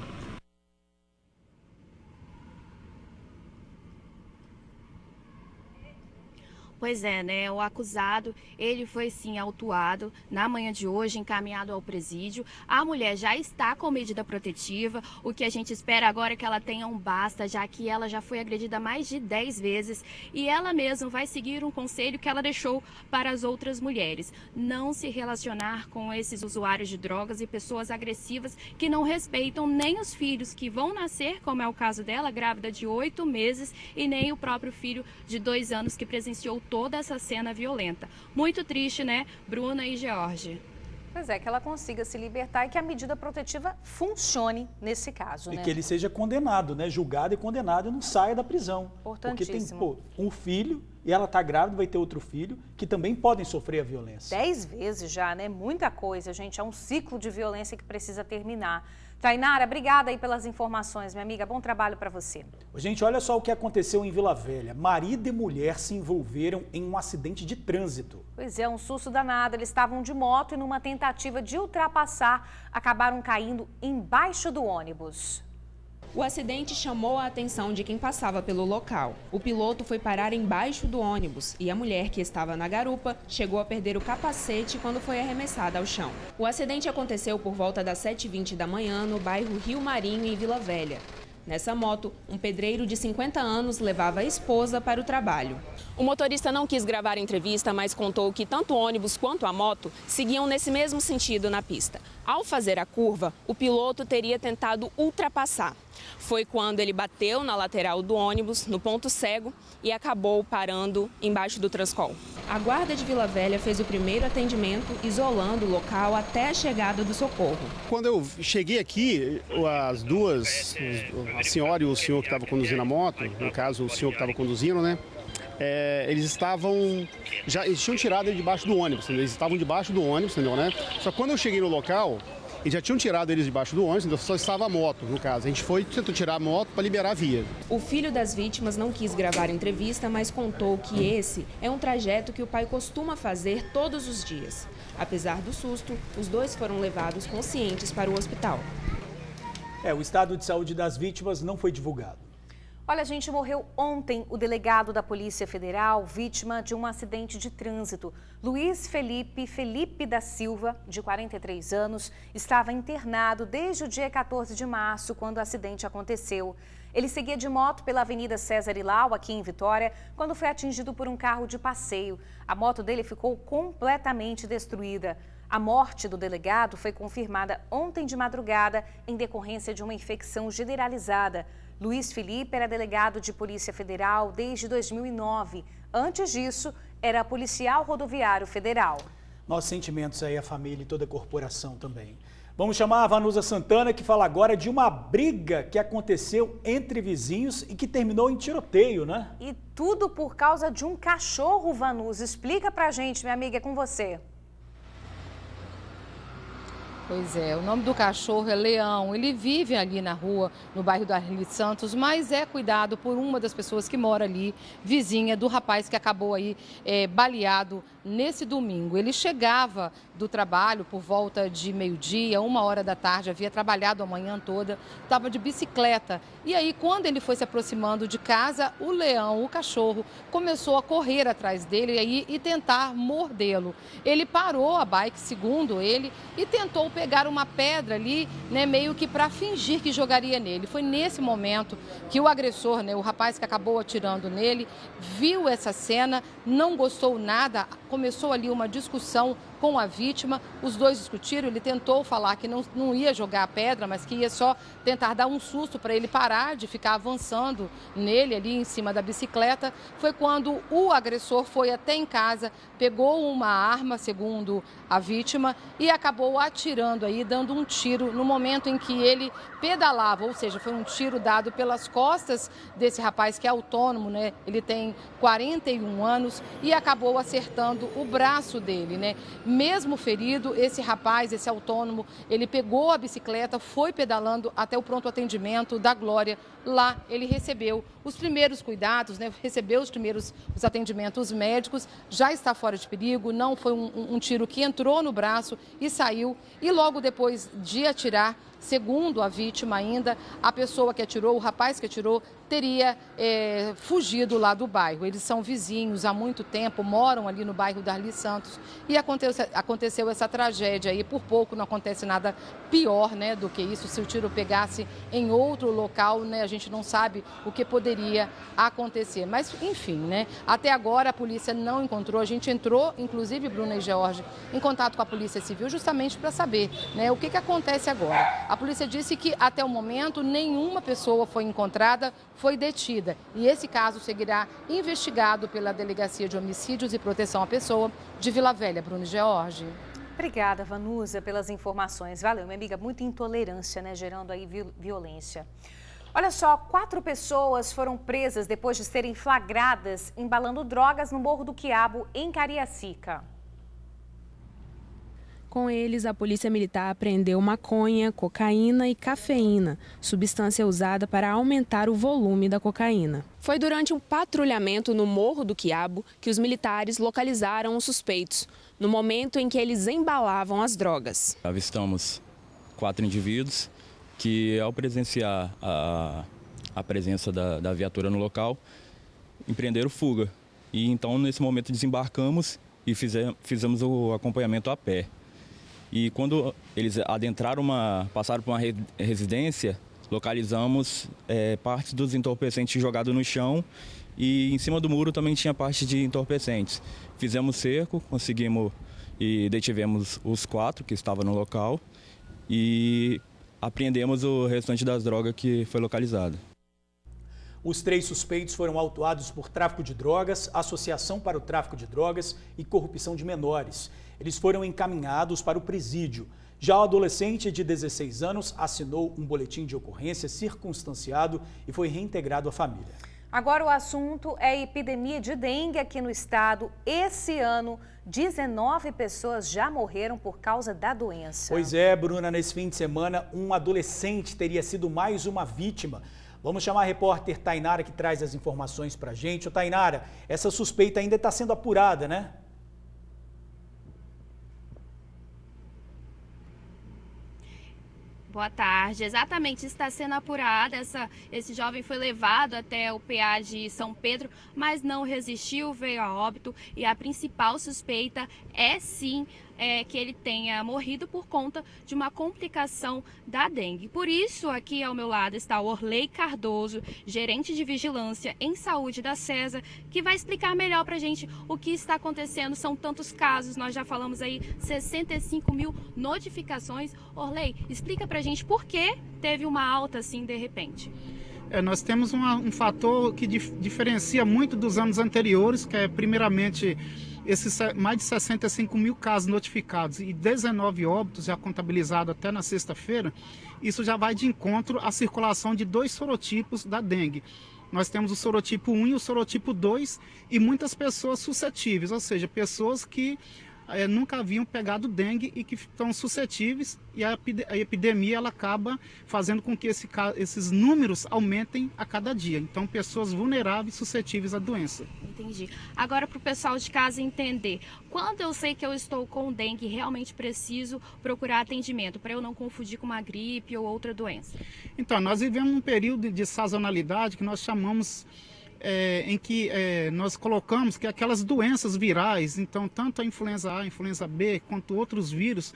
Pois é, né? O acusado, ele foi sim autuado na manhã de hoje, encaminhado ao presídio. A mulher já está com medida protetiva. O que a gente espera agora é que ela tenha um basta, já que ela já foi agredida mais de 10 vezes. E ela mesma vai seguir um conselho que ela deixou para as outras mulheres. Não se relacionar com esses usuários de drogas e pessoas agressivas que não respeitam nem os filhos que vão nascer, como é o caso dela, grávida de 8 meses, e nem o próprio filho de 2 anos que presenciou toda essa cena violenta. Muito triste, né, Bruna e George? Pois é, que ela consiga se libertar e que a medida protetiva funcione nesse caso, né? E que ele seja condenado, né? Julgado e condenado e não saia da prisão. Importantíssimo. Porque tem, um filho e ela está grávida, vai ter outro filho, que também podem sofrer a violência. 10 vezes já, né? Muita coisa, gente. É um ciclo de violência que precisa terminar. Tainara, obrigada aí pelas informações, minha amiga. Bom trabalho para você. Gente, olha só o que aconteceu em Vila Velha. Marido e mulher se envolveram em um acidente de trânsito. Pois é, um susto danado. Eles estavam de moto e numa tentativa de ultrapassar, acabaram caindo embaixo do ônibus. O acidente chamou a atenção de quem passava pelo local. O piloto foi parar embaixo do ônibus e a mulher, que estava na garupa, chegou a perder o capacete quando foi arremessada ao chão. O acidente aconteceu por volta das 7h20 da manhã no bairro Rio Marinho, em Vila Velha. Nessa moto, um pedreiro de 50 anos levava a esposa para o trabalho. O motorista não quis gravar a entrevista, mas contou que tanto o ônibus quanto a moto seguiam nesse mesmo sentido na pista. Ao fazer a curva, o piloto teria tentado ultrapassar. Foi quando ele bateu na lateral do ônibus, no ponto cego, e acabou parando embaixo do Transcol. A guarda de Vila Velha fez o primeiro atendimento, isolando o local até a chegada do socorro. Quando eu cheguei aqui, as duas, a senhora e o senhor que estava conduzindo a moto, no caso o senhor que estava conduzindo, né? Eles tinham tirado ele debaixo do ônibus, entendeu? Eles estavam debaixo do ônibus, entendeu, né? Só que quando eu cheguei no local, eles já tinham tirado eles debaixo do ônibus, então só estava a moto, no caso. A gente tentou tirar a moto para liberar a via. O filho das vítimas não quis gravar a entrevista, mas contou que esse é um trajeto que o pai costuma fazer todos os dias. Apesar do susto, os dois foram levados conscientes para o hospital. O estado de saúde das vítimas não foi divulgado. Olha, gente, morreu ontem o delegado da Polícia Federal, vítima de um acidente de trânsito. Luiz Felipe da Silva, de 43 anos, estava internado desde o dia 14 de março, quando o acidente aconteceu. Ele seguia de moto pela Avenida César Ilau, aqui em Vitória, quando foi atingido por um carro de passeio. A moto dele ficou completamente destruída. A morte do delegado foi confirmada ontem de madrugada em decorrência de uma infecção generalizada. Luiz Felipe era delegado de Polícia Federal desde 2009. Antes disso, era policial rodoviário federal. Nossos sentimentos aí à família e toda a corporação também. Vamos chamar a Vanusa Santana, que fala agora de uma briga que aconteceu entre vizinhos e que terminou em tiroteio, né? E tudo por causa de um cachorro, Vanusa. Explica pra gente, minha amiga, é com você. Pois é, o nome do cachorro é Leão. Ele vive ali na rua, no bairro do Arli Santos, mas é cuidado por uma das pessoas que mora ali, vizinha do rapaz que acabou aí baleado nesse domingo. Ele chegava do trabalho por volta de meio-dia, 1h da tarde, havia trabalhado a manhã toda, estava de bicicleta. E aí, quando ele foi se aproximando de casa, o Leão, o cachorro, começou a correr atrás dele e tentar mordê-lo. Ele parou a bike, segundo ele, e tentou pegar uma pedra ali, né, meio que para fingir que jogaria nele. Foi nesse momento que o agressor, né, o rapaz que acabou atirando nele, viu essa cena, não gostou nada, começou ali uma discussão com a vítima, os dois discutiram, ele tentou falar que não ia jogar a pedra, mas que ia só tentar dar um susto para ele parar de ficar avançando nele ali em cima da bicicleta. Foi quando o agressor foi até em casa, pegou uma arma, segundo a vítima, e acabou atirando aí, dando um tiro no momento em que ele pedalava, ou seja, foi um tiro dado pelas costas desse rapaz que é autônomo, né? Ele tem 41 anos e acabou acertando o braço dele, né? Mesmo ferido, esse rapaz, esse autônomo, ele pegou a bicicleta, foi pedalando até o pronto atendimento da Glória. Lá ele recebeu os primeiros cuidados, né? Recebeu os atendimentos médicos, já está fora de perigo, não foi um tiro que entrou no braço e saiu. E logo depois de atirar, segundo a vítima ainda, a pessoa que atirou, o rapaz que atirou, teria fugido lá do bairro. Eles são vizinhos há muito tempo, moram ali no bairro da Arli Santos e aconteceu essa tragédia aí. Por pouco não acontece nada pior, né, do que isso. Se o tiro pegasse em outro local, né, a gente não sabe o que poderia acontecer. Mas, enfim, né, até agora a polícia não encontrou. A gente entrou, inclusive, Bruna e George, em contato com a Polícia Civil justamente para saber, né, o que acontece agora. A polícia disse que, até o momento, nenhuma pessoa foi encontrada, foi detida. E esse caso seguirá investigado pela Delegacia de Homicídios e Proteção à Pessoa de Vila Velha. Bruno e George. Obrigada, Vanusa, pelas informações. Valeu, minha amiga. Muita intolerância, né? Gerando aí violência. Olha só, 4 pessoas foram presas depois de serem flagradas embalando drogas no Morro do Quiabo, em Cariacica. Com eles, a Polícia Militar apreendeu maconha, cocaína e cafeína, substância usada para aumentar o volume da cocaína. Foi durante um patrulhamento no Morro do Quiabo que os militares localizaram os suspeitos, no momento em que eles embalavam as drogas. Avistamos 4 indivíduos que, ao presenciar a presença da viatura no local, empreenderam fuga. E então, nesse momento, desembarcamos e fizemos o acompanhamento a pé. E quando eles adentraram passaram por uma residência, localizamos parte dos entorpecentes jogados no chão e em cima do muro também tinha parte de entorpecentes. Fizemos cerco, conseguimos e detivemos os 4 que estavam no local e apreendemos o restante das drogas que foi localizado. Os 3 suspeitos foram autuados por tráfico de drogas, associação para o tráfico de drogas e corrupção de menores. Eles foram encaminhados para o presídio. Já o adolescente de 16 anos assinou um boletim de ocorrência circunstanciado e foi reintegrado à família. Agora o assunto é a epidemia de dengue aqui no estado. Esse ano, 19 pessoas já morreram por causa da doença. Pois é, Bruna, nesse fim de semana, um adolescente teria sido mais uma vítima. Vamos chamar a repórter Tainara, que traz as informações pra gente. Ô, Tainara, essa suspeita ainda está sendo apurada, né? Boa tarde. Exatamente, está sendo apurada. Esse jovem foi levado até o PA de São Pedro, mas não resistiu, veio a óbito. E a principal suspeita é sim que ele tenha morrido por conta de uma complicação da dengue. Por isso, aqui ao meu lado está o Orley Cardoso, gerente de vigilância em saúde da CESA, que vai explicar melhor para a gente o que está acontecendo. São tantos casos, nós já falamos aí 65 mil notificações. Orley, explica para a gente por que teve uma alta assim de repente. Nós temos um fator que diferencia muito dos anos anteriores, que é primeiramente esses mais de 65 mil casos notificados e 19 óbitos já contabilizados até na sexta-feira. Isso já vai de encontro à circulação de 2 sorotipos da dengue. Nós temos o sorotipo 1 e o sorotipo 2 e muitas pessoas suscetíveis, ou seja, pessoas que nunca haviam pegado dengue e que estão suscetíveis, e a epidemia ela acaba fazendo com que esses números aumentem a cada dia. Então, pessoas vulneráveis, suscetíveis à doença. Entendi. Agora, para o pessoal de casa entender, quando eu sei que eu estou com dengue, realmente preciso procurar atendimento, para eu não confundir com uma gripe ou outra doença? Então, nós vivemos um período de sazonalidade que nós chamamos em que nós colocamos que aquelas doenças virais, então tanto a influenza A, a influenza B, quanto outros vírus,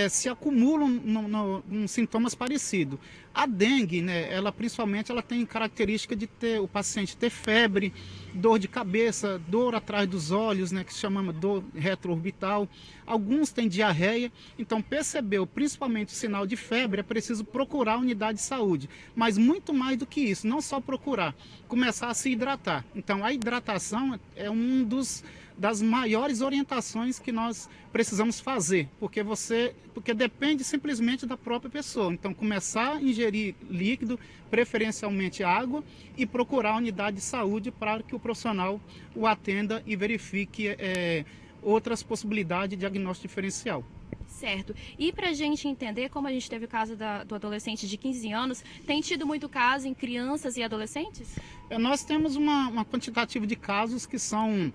se acumulam em sintomas parecidos. A dengue, né, ela principalmente tem característica de o paciente ter febre, dor de cabeça, dor atrás dos olhos, né, que se chama dor retroorbital. Alguns têm diarreia, então percebeu principalmente o sinal de febre, é preciso procurar a unidade de saúde. Mas muito mais do que isso, não só procurar, começar a se hidratar. Então a hidratação é das maiores orientações que nós precisamos fazer, porque depende simplesmente da própria pessoa. Então, começar a ingerir líquido, preferencialmente água, e procurar a unidade de saúde para que o profissional o atenda e verifique outras possibilidades de diagnóstico diferencial. Certo. E para a gente entender, como a gente teve o caso do adolescente de 15 anos, tem tido muito caso em crianças e adolescentes? Nós temos uma quantitativa de casos que são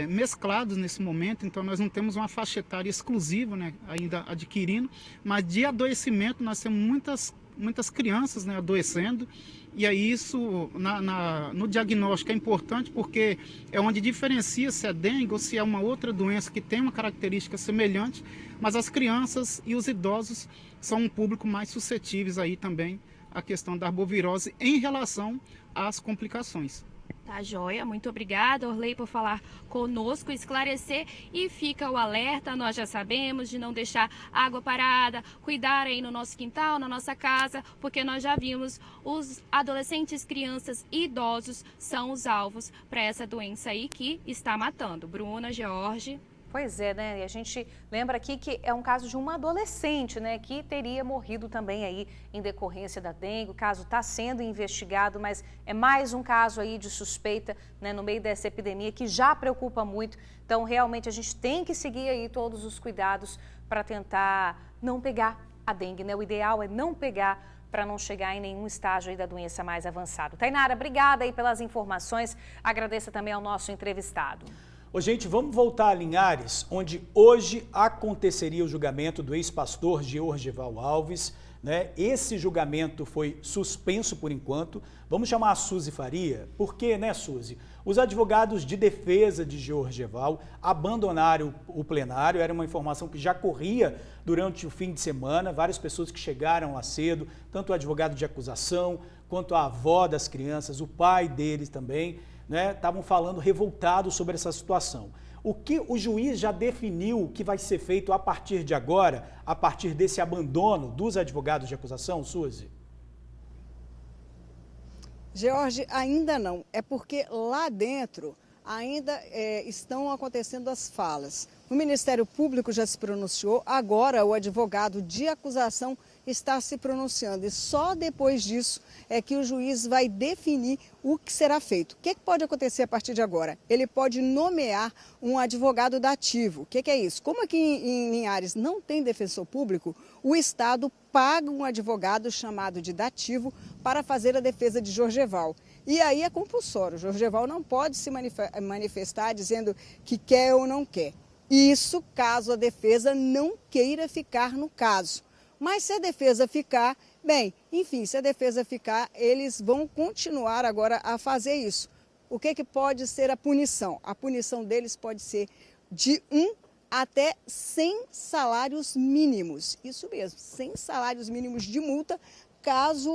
mesclados nesse momento, então nós não temos uma faixa etária exclusiva, né, ainda adquirindo, mas de adoecimento nós temos muitas crianças, né, adoecendo, e aí isso no diagnóstico é importante porque é onde diferencia se é dengue ou se é uma outra doença que tem uma característica semelhante, mas as crianças e os idosos são um público mais suscetíveis aí também à questão da arbovirose em relação às complicações. Tá joia, muito obrigada, Orley, por falar conosco, esclarecer, e fica o alerta, nós já sabemos de não deixar água parada, cuidar aí no nosso quintal, na nossa casa, porque nós já vimos os adolescentes, crianças e idosos são os alvos para essa doença aí que está matando. Bruna, George. Pois é, né? E a gente lembra aqui que é um caso de uma adolescente, né? Que teria morrido também aí em decorrência da dengue. O caso está sendo investigado, mas é mais um caso aí de suspeita, né? No meio dessa epidemia que já preocupa muito. Então, realmente, a gente tem que seguir aí todos os cuidados para tentar não pegar a dengue, né? O ideal é não pegar para não chegar em nenhum estágio aí da doença mais avançado. Tainara, obrigada aí pelas informações. Agradeço também ao nosso entrevistado. Ô, gente, vamos voltar a Linhares, onde hoje aconteceria o julgamento do ex-pastor Georgival Alves, né? Esse julgamento foi suspenso por enquanto. Vamos chamar a Suzy Faria. Por quê, né, Suzy? Os advogados de defesa de Georgival abandonaram o plenário. Era uma informação que já corria durante o fim de semana. Várias pessoas que chegaram lá cedo, tanto o advogado de acusação, quanto a avó das crianças, o pai deles também, né, estavam falando revoltados sobre essa situação. O que o juiz já definiu que vai ser feito a partir de agora, a partir desse abandono dos advogados de acusação, Suzy? George, ainda não. É porque lá dentro ainda estão acontecendo as falas. O Ministério Público já se pronunciou, agora o advogado de acusação está se pronunciando. E só depois disso é que o juiz vai definir o que será feito. O que pode acontecer a partir de agora? Ele pode nomear um advogado dativo. O que é isso? Como aqui em Linhares não tem defensor público, o Estado paga um advogado chamado de dativo para fazer a defesa de Georgival. E aí é compulsório. Georgival não pode se manifestar dizendo que quer ou não quer. Isso caso a defesa não queira ficar no caso. Mas se a defesa ficar, bem, enfim, se a defesa ficar, eles vão continuar agora a fazer isso. O que pode ser a punição? A punição deles pode ser de 1 até 100 salários mínimos. Isso mesmo, 100 salários mínimos de multa, caso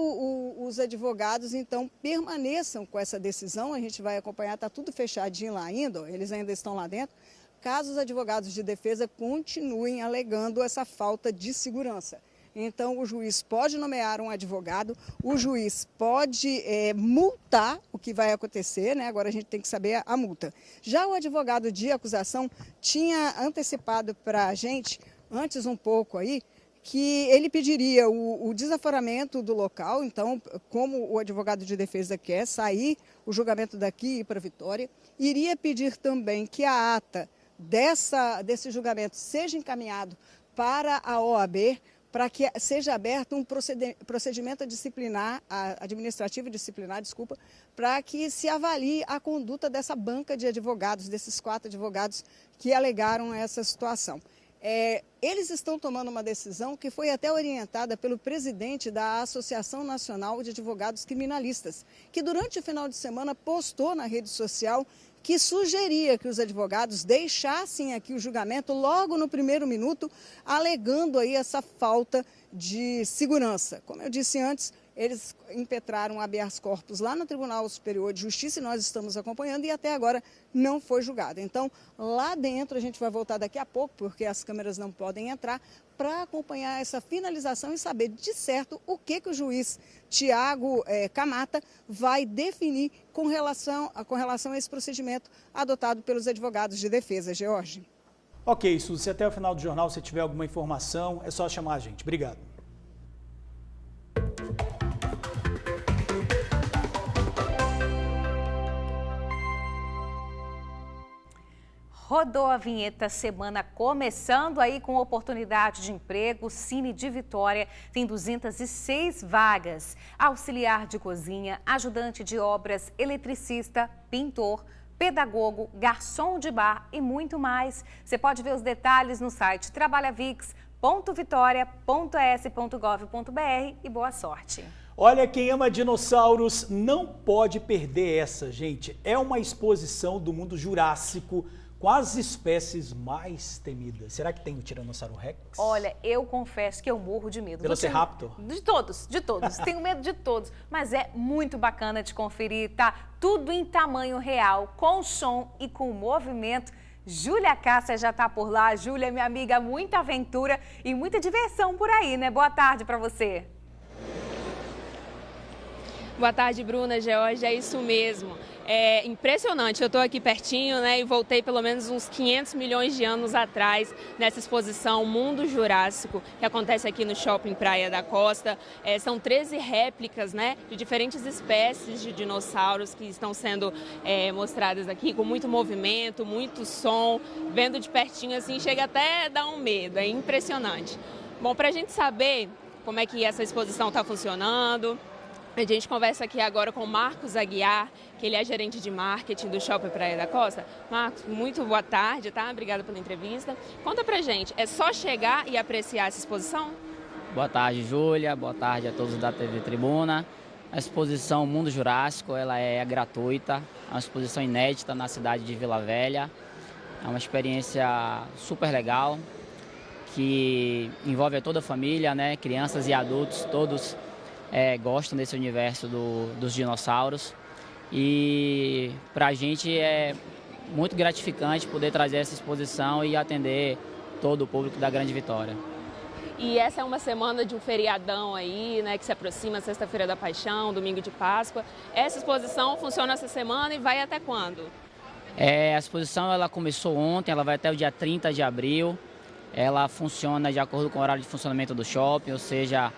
os advogados, então, permaneçam com essa decisão. A gente vai acompanhar, está tudo fechadinho lá ainda, eles ainda estão lá dentro. Caso os advogados de defesa continuem alegando essa falta de segurança. Então, o juiz pode nomear um advogado, o juiz pode multar o que vai acontecer, né? Agora a gente tem que saber a multa. Já o advogado de acusação tinha antecipado para a gente, antes um pouco aí, que ele pediria o desaforamento do local. Então, como o advogado de defesa quer sair o julgamento daqui e ir para Vitória, iria pedir também que a ata desse julgamento seja encaminhado para a OAB, para que seja aberto um procedimento disciplinar, administrativo disciplinar, para que se avalie a conduta dessa banca de advogados, desses 4 advogados que alegaram essa situação. Eles estão tomando uma decisão que foi até orientada pelo presidente da Associação Nacional de Advogados Criminalistas, que durante o final de semana postou na rede social que sugeria que os advogados deixassem aqui o julgamento logo no primeiro minuto, alegando aí essa falta de segurança. Como eu disse antes, eles impetraram habeas corpus lá no Tribunal Superior de Justiça e nós estamos acompanhando e até agora não foi julgado. Então, lá dentro a gente vai voltar daqui a pouco, porque as câmeras não podem entrar, para acompanhar essa finalização e saber de certo o que o juiz Tiago Camata vai definir com relação a esse procedimento adotado pelos advogados de defesa. George. Ok, Suzy, se até o final do jornal você tiver alguma informação, é só chamar a gente. Obrigado. Rodou a vinheta, semana começando aí com oportunidade de emprego. Cine de Vitória tem 206 vagas. Auxiliar de cozinha, ajudante de obras, eletricista, pintor, pedagogo, garçom de bar e muito mais. Você pode ver os detalhes no site trabalhavix.vitoria.es.gov.br e boa sorte. Olha, quem ama dinossauros não pode perder essa, gente. É uma exposição do mundo jurássico com as espécies mais temidas. Será que tem o Tiranossauro Rex? Olha, eu confesso que eu morro de medo. Velociraptor? De todos. Tenho medo de todos. Mas é muito bacana de conferir, tá? Tudo em tamanho real, com som e com movimento. Júlia Cássia já tá por lá. Júlia, minha amiga, muita aventura e muita diversão por aí, né? Boa tarde para você. Boa tarde, Bruna, George, é isso mesmo. É impressionante, eu estou aqui pertinho, né, e voltei pelo menos uns 500 milhões de anos atrás nessa exposição Mundo Jurássico, que acontece aqui no Shopping Praia da Costa. São 13 réplicas, né, de diferentes espécies de dinossauros que estão sendo mostradas aqui, com muito movimento, muito som. Vendo de pertinho assim, chega até a dar um medo, é impressionante. Bom, para a gente saber como é que essa exposição está funcionando, a gente conversa aqui agora com o Marcos Aguiar, que ele é gerente de marketing do Shopping Praia da Costa. Marcos, muito boa tarde, tá? Obrigada pela entrevista. Conta pra gente, é só chegar e apreciar essa exposição? Boa tarde, Júlia. Boa tarde a todos da TV Tribuna. A exposição Mundo Jurássico, ela é gratuita, é uma exposição inédita na cidade de Vila Velha. É uma experiência super legal, que envolve toda a família, né? Crianças e adultos, todos gostam desse universo dos dinossauros, e para a gente é muito gratificante poder trazer essa exposição e atender todo o público da Grande Vitória. E essa é uma semana de um feriadão aí, né, que se aproxima, Sexta-feira da Paixão, Domingo de Páscoa. Essa exposição funciona essa semana e vai até quando? A exposição ela começou ontem, ela vai até o dia 30 de abril. Ela funciona de acordo com o horário de funcionamento do shopping, ou seja,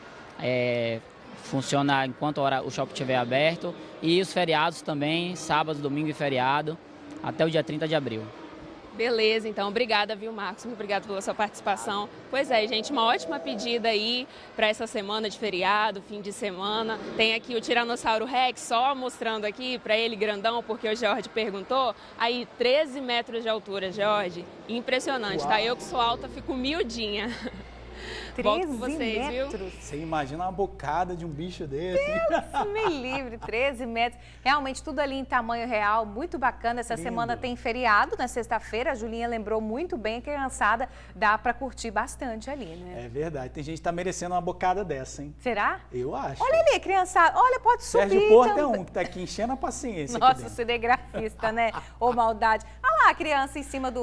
funciona enquanto o shopping estiver aberto, e os feriados também, sábado, domingo e feriado, até o dia 30 de abril. Beleza, então, obrigada, viu, Marcos? Muito obrigada pela sua participação. Pois é, gente, uma ótima pedida aí para essa semana de feriado, fim de semana. Tem aqui o Tiranossauro Rex, só mostrando aqui para ele grandão, porque o Jorge perguntou. Aí, 13 metros de altura, Jorge. Impressionante, tá? Eu que sou alta, fico miudinha. 13 com vocês, metros. Viu? Você imagina uma bocada de um bicho desse. Deus me livre, 13 metros. Realmente tudo ali em tamanho real, muito bacana. Essa semana tem feriado na sexta-feira. A Julinha lembrou muito bem que a criançada dá para curtir bastante ali, né? É verdade. Tem gente que tá merecendo uma bocada dessa, hein? Será? Eu acho. Olha ali, criançada. Olha, pode subir. Sérgio Porto é um que tá aqui enchendo a paciência. Nossa, cinegrafista, né? Ô, maldade. Olha lá a criança em cima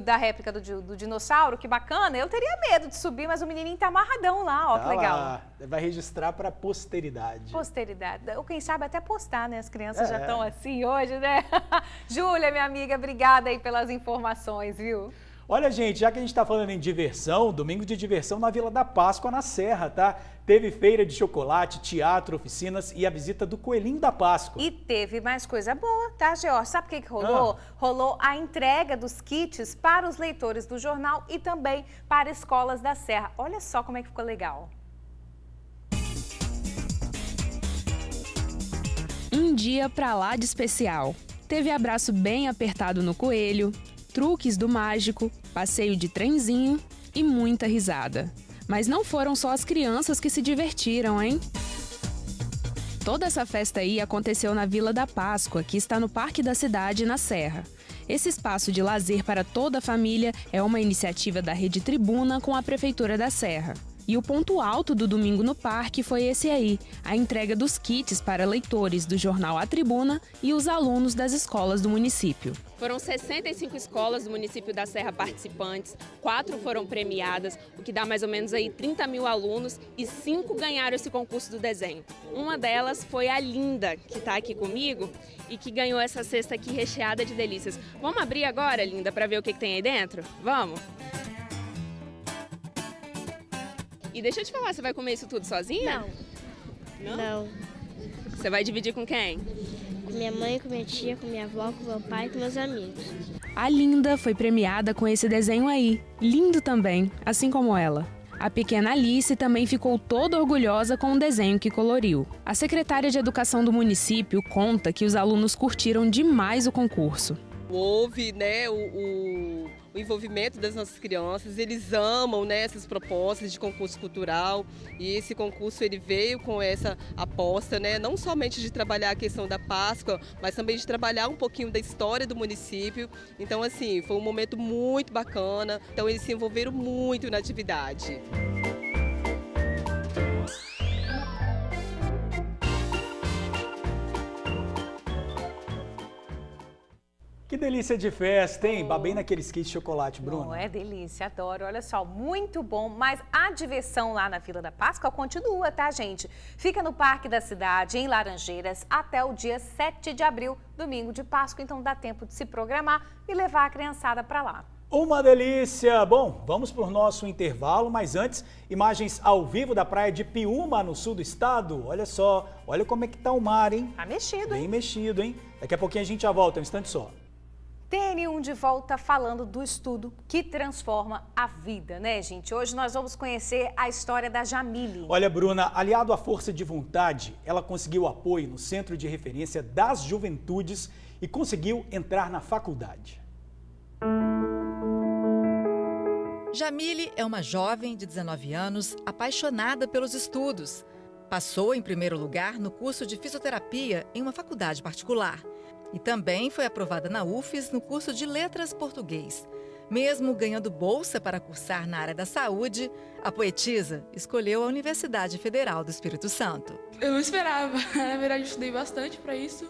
da réplica do dinossauro, que bacana. Eu teria medo de subir, mas o menininho tá amarradão lá, ó, que legal. Lá. Vai registrar para posteridade. Posteridade. Ou quem sabe até postar, né? As crianças já estão assim hoje, né? Júlia, minha amiga, obrigada aí pelas informações, viu? Olha, gente, já que a gente está falando em diversão, domingo de diversão na Vila da Páscoa, na Serra, tá? Teve feira de chocolate, teatro, oficinas e a visita do Coelhinho da Páscoa. E teve mais coisa boa, tá, George? Sabe o que rolou? Rolou a entrega dos kits para os leitores do jornal e também para escolas da Serra. Olha só como é que ficou legal. Um dia pra lá de especial. Teve abraço bem apertado no coelho, truques do mágico, passeio de trenzinho e muita risada. Mas não foram só as crianças que se divertiram, hein? Toda essa festa aí aconteceu na Vila da Páscoa, que está no Parque da Cidade, na Serra. Esse espaço de lazer para toda a família é uma iniciativa da Rede Tribuna com a Prefeitura da Serra. E o ponto alto do domingo no parque foi esse aí, a entrega dos kits para leitores do jornal A Tribuna e os alunos das escolas do município. Foram 65 escolas do município da Serra participantes, 4 foram premiadas, o que dá mais ou menos aí 30 mil alunos, e 5 ganharam esse concurso do desenho. Uma delas foi a Linda, que está aqui comigo e que ganhou essa cesta aqui recheada de delícias. Vamos abrir agora, Linda, para ver o que tem aí dentro? Vamos? E deixa eu te falar, você vai comer isso tudo sozinha? Não. Não? Você vai dividir com quem? Com minha mãe, com minha tia, com minha avó, com meu pai e com meus amigos. A Linda foi premiada com esse desenho aí. Lindo também, assim como ela. A pequena Alice também ficou toda orgulhosa com o desenho que coloriu. A secretária de Educação do município conta que os alunos curtiram demais o concurso. Houve, né, o envolvimento das nossas crianças, eles amam, né, essas propostas de concurso cultural, e esse concurso ele veio com essa aposta, né, não somente de trabalhar a questão da Páscoa, mas também de trabalhar um pouquinho da história do município. Então, assim, foi um momento muito bacana, então eles se envolveram muito na atividade. Que delícia de festa, hein? Babei naqueles kits de chocolate, Bruno. Não, é delícia, adoro. Olha só, muito bom. Mas a diversão lá na Vila da Páscoa continua, tá, gente? Fica no Parque da Cidade, em Laranjeiras, até o dia 7 de abril, domingo de Páscoa. Então dá tempo de se programar e levar a criançada para lá. Uma delícia! Bom, vamos para o nosso intervalo, mas antes, imagens ao vivo da praia de Piúma, no sul do estado. Olha só, olha como é que tá o mar, hein? Tá mexido, Bem mexido, hein? Daqui a pouquinho a gente já volta, um instante só. TN1 de volta falando do estudo que transforma a vida, né, gente? Hoje nós vamos conhecer a história da Jamile. Olha, Bruna, aliado à força de vontade, ela conseguiu apoio no Centro de Referência das Juventudes e conseguiu entrar na faculdade. Jamile é uma jovem de 19 anos apaixonada pelos estudos. Passou em primeiro lugar no curso de fisioterapia em uma faculdade particular. E também foi aprovada na UFES no curso de Letras Português. Mesmo ganhando bolsa para cursar na área da saúde, a poetisa escolheu a Universidade Federal do Espírito Santo. Eu não esperava. Na verdade, eu estudei bastante para isso.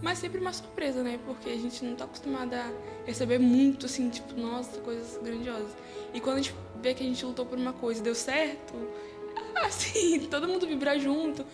Mas sempre uma surpresa, né? Porque a gente não está acostumada a receber muito, assim, tipo, nossa, coisas grandiosas. E quando a gente vê que a gente lutou por uma coisa e deu certo, assim, todo mundo vibra junto.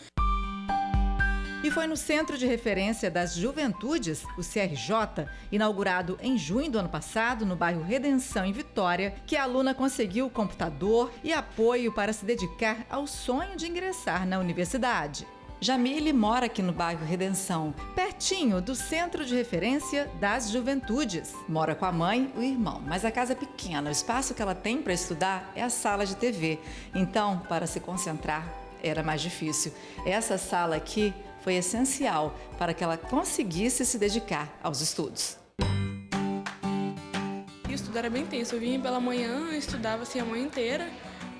E foi no Centro de Referência das Juventudes, o CRJ, inaugurado em junho do ano passado, no bairro Redenção, em Vitória, que a aluna conseguiu computador e apoio para se dedicar ao sonho de ingressar na universidade. Jamile mora aqui no bairro Redenção, pertinho do Centro de Referência das Juventudes. Mora com a mãe e o irmão, mas a casa é pequena. O espaço que ela tem para estudar é a sala de TV. Então, para se concentrar, era mais difícil. Essa sala aqui foi essencial para que ela conseguisse se dedicar aos estudos. E estudar era bem tenso. Eu vinha pela manhã, estudava assim a manhã inteira.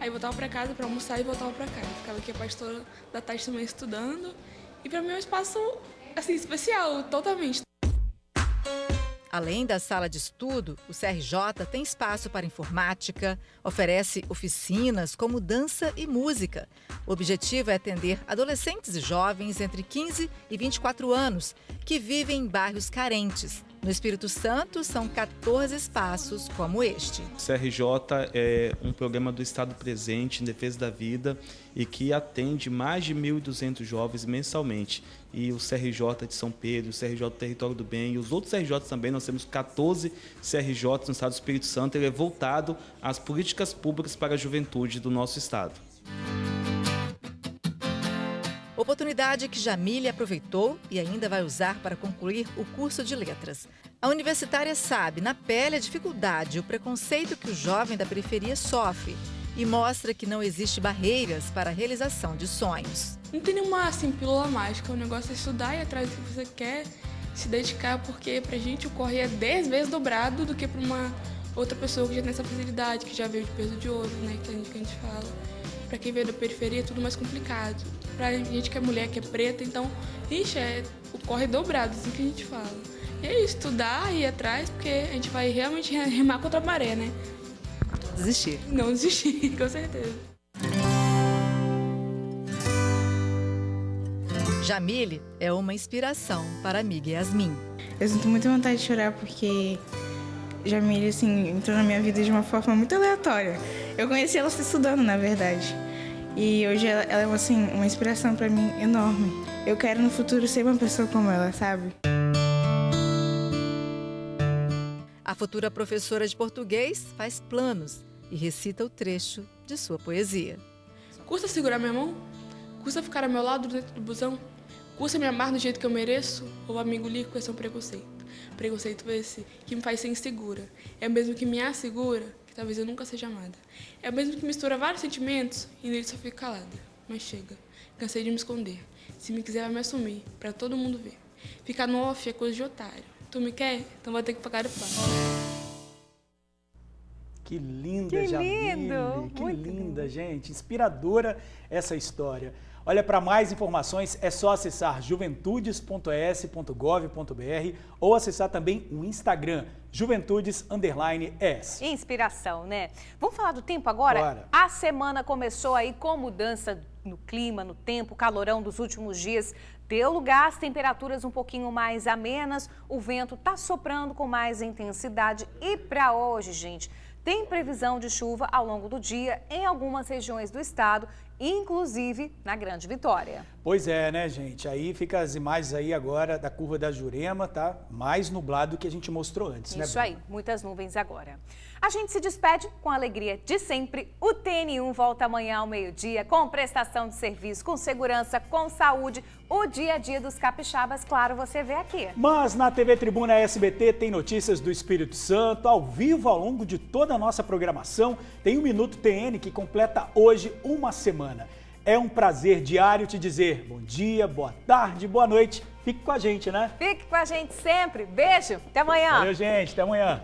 Aí voltava para casa para almoçar e voltava para casa. Ficava aqui a parte toda da tarde também estudando. E para mim é um espaço assim especial, totalmente. Além da sala de estudo, o CRJ tem espaço para informática, oferece oficinas como dança e música. O objetivo é atender adolescentes e jovens entre 15 e 24 anos que vivem em bairros carentes. No Espírito Santo, são 14 espaços como este. O CRJ é um programa do Estado presente em defesa da vida e que atende mais de 1.200 jovens mensalmente. E o CRJ de São Pedro, o CRJ do Território do Bem e os outros CRJs também, nós temos 14 CRJs no Estado do Espírito Santo. Ele é voltado às políticas públicas para a juventude do nosso Estado. Oportunidade que Jamile aproveitou e ainda vai usar para concluir o curso de letras. A universitária sabe na pele a dificuldade e o preconceito que o jovem da periferia sofre e mostra que não existe barreiras para a realização de sonhos. Não tem nenhuma assim, pílula mágica, o negócio é estudar e ir atrás do que você quer, se dedicar, porque pra gente o corre é 10 vezes dobrado do que pra uma outra pessoa que já tem essa facilidade, que já veio de peso de ouro, né, que a gente fala. Pra quem veio da periferia é tudo mais complicado. Pra gente que é mulher, que é preta, então, ixi, o corre é dobrado, assim que a gente fala. E é isso, estudar e ir atrás, porque a gente vai realmente remar contra a maré, né? Desistir. Não desistir, com certeza. Jamile é uma inspiração para a amiga Yasmin. Eu sinto muita vontade de chorar porque Jamile, assim, entrou na minha vida de uma forma muito aleatória. Eu conheci ela estudando, na verdade. E hoje ela é, assim, uma inspiração para mim enorme. Eu quero no futuro ser uma pessoa como ela, sabe? A futura professora de português faz planos e recita o trecho de sua poesia. Custa segurar minha mão? Custa ficar ao meu lado dentro do busão? Custa me amar do jeito que eu mereço? Ou me engolir com esse preconceito? Preconceito esse que me faz ser insegura. É o mesmo que me assegura que talvez eu nunca seja amada. É o mesmo que mistura vários sentimentos e nele só fico calada. Mas chega, cansei de me esconder. Se me quiser vai me assumir, pra todo mundo ver. Ficar no off é coisa de otário. Tu me quer? Então vai ter que pagar o pão. Que linda, que Jamile. lindo, Que muito linda, lindo. gente. Inspiradora essa história. Olha, para mais informações é só acessar juventudes.es.gov.br ou acessar também o Instagram, juventudes_es. Inspiração, né? Vamos falar do tempo agora? Bora. A semana começou aí com mudança no clima, no tempo, o calorão dos últimos dias deu lugar às temperaturas um pouquinho mais amenas, o vento está soprando com mais intensidade e para hoje, gente, tem previsão de chuva ao longo do dia em algumas regiões do estado, inclusive na Grande Vitória. Pois é, né, gente? Aí fica as imagens aí agora da curva da Jurema, tá? Mais nublado do que a gente mostrou antes, né? Isso aí, muitas nuvens agora. A gente se despede com a alegria de sempre. O TN1 volta amanhã ao meio-dia com prestação de serviço, com segurança, com saúde. O dia a dia dos capixabas, claro, você vê aqui. Mas na TV Tribuna SBT tem notícias do Espírito Santo, ao vivo ao longo de toda a nossa programação. Tem o Minuto TN que completa hoje uma semana. É um prazer diário te dizer bom dia, boa tarde, boa noite. Fique com a gente, né? Fique com a gente sempre. Beijo, até amanhã. Valeu, gente, até amanhã.